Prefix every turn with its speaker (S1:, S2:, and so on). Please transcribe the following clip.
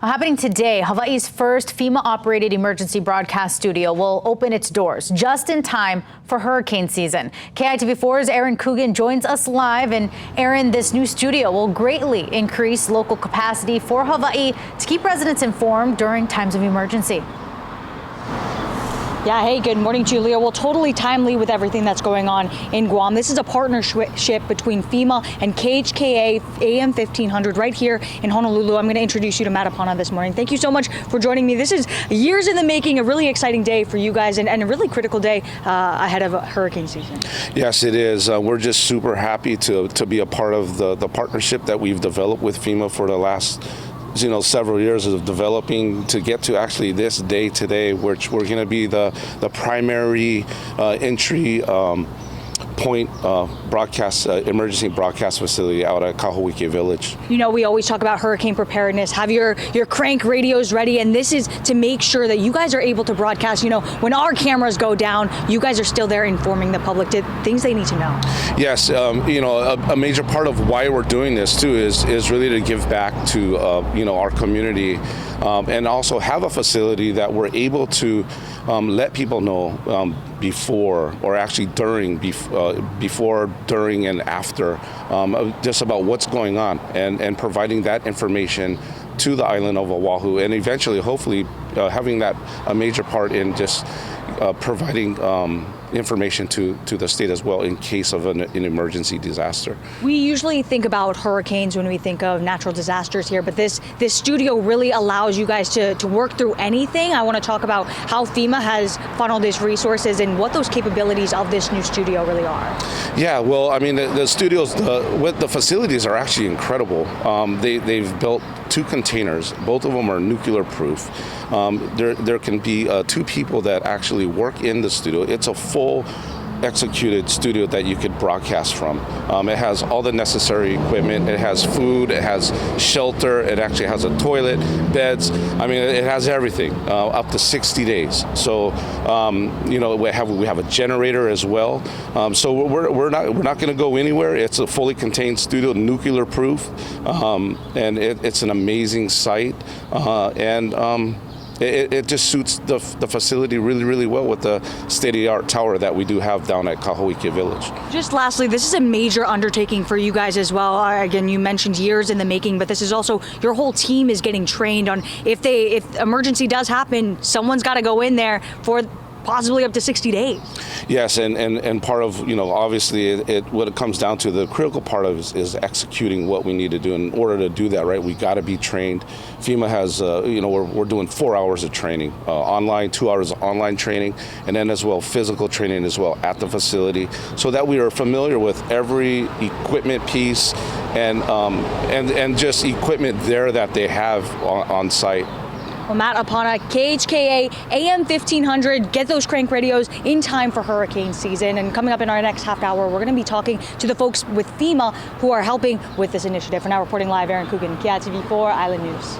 S1: Happening today, Hawaii's first FEMA-operated emergency broadcast studio will open its doors just in time for hurricane season. KITV4's Aaron Coogan joins us live. And Aaron, this new studio will greatly increase local capacity for Hawaii to keep residents informed during times of emergency.
S2: Yeah, hey, good morning, Julia. Well, totally timely with everything that's going on in Guam. This is a partnership between FEMA and KHKA AM 1500 right here in Honolulu. I'm going to introduce you to Matt Apana this morning. Thank you so much for joining me. This is years in the making, a really exciting day for you guys and a really critical day ahead of hurricane season.
S3: Yes, it is. We're just super happy to be a part of the partnership that we've developed with FEMA for the last several years of developing to get to actually this day today, which we're going to be the primary entry point emergency broadcast facility out at Kahawike Village.
S2: You know, we always talk about hurricane preparedness, have your crank radios ready, and this is to make sure that you guys are able to broadcast, when our cameras go down, you guys are still there informing the public things they need to know.
S3: Yes, a major part of why we're doing this too is really to give back to our community and also have a facility that we're able to let people know before or actually before, during, and after, just about what's going on and providing that information to the island of Oahu, and eventually, hopefully, having that a major part in just providing information to the state as well in case of an emergency disaster.
S2: We usually think about hurricanes when we think of natural disasters here, but this studio really allows you guys to work through anything. I want to talk about how FEMA has funneled its resources and what those capabilities of this new studio really are. Yeah,
S3: well, I mean, the studios, with the facilities are actually incredible. They've built 2 containers. Both of them are nuclear proof. There can be 2 people that actually work in the studio. It's a full executed studio that you could broadcast from. It has all the necessary equipment. It has food, it has shelter, it actually has a toilet, beds. I mean, it has everything up to 60 days. So, we have a generator as well. So we're not going to go anywhere. It's a fully contained studio, nuclear proof, and it's an amazing site. It just suits the facility really, really well with the state-of-the-art tower that we do have down at Kahawike Village.
S2: Just lastly, this is a major undertaking for you guys as well. Again, you mentioned years in the making, but this is also your whole team is getting trained on if emergency does happen, someone's got to go in there for possibly up to 60 days.
S3: Yes, and part of, obviously what it comes down to, the critical part of is executing what we need to do. In order to do that, right, we got to be trained. FEMA has, we're doing 4 hours of training, online, 2 hours of online training, and then as well physical training as well at the facility, so that we are familiar with every equipment piece and just equipment there that they have on site.
S2: Well, Matt Apana, KHKA AM 1500, get those crank radios in time for hurricane season. And coming up in our next half hour, we're going to be talking to the folks with FEMA who are helping with this initiative. For now, reporting live, Aaron Coogan, KITV4 Island News.